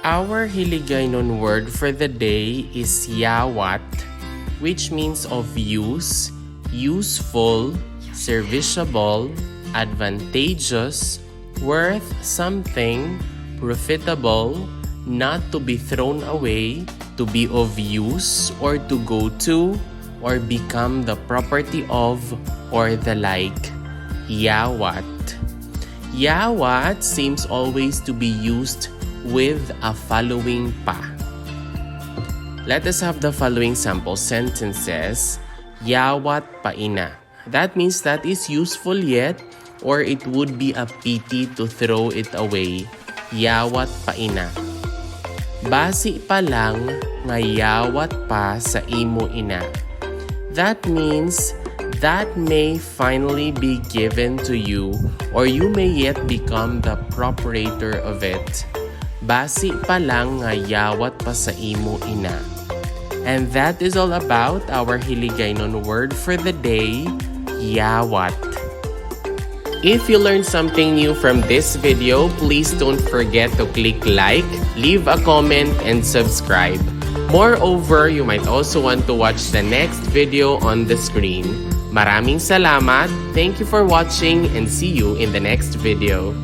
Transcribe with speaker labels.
Speaker 1: Our Hiligaynon word for the day is 𝗖𝗢𝗡, which means of use, useful, serviceable, advantageous, worth something, profitable, not to be thrown away, to be of use, or to go to, or become the property of, or the like. 𝗖𝗢𝗡. 𝗖𝗢𝗡 seems always to be used with a following pa. Let us have the following sample sentences. 𝗖𝗢𝗡 paina. That means that is useful yet, or it would be a pity to throw it away. 𝗖𝗢𝗡 paina. Basi pa lang nga 𝗖𝗢𝗡 pa sa imo ina. That means that may finally be given to you, or you may yet become the proprietor of it. Basi pa lang nga 𝗖𝗢𝗡 pa sa imo ina. And that is all about our Hiligaynon word for the day, 𝗖𝗢𝗡. If you learned something new from this video, please don't forget to click like, leave a comment, and subscribe. Moreover, you might also want to watch the next video on the screen. Maraming salamat, thank you for watching, and see you in the next video.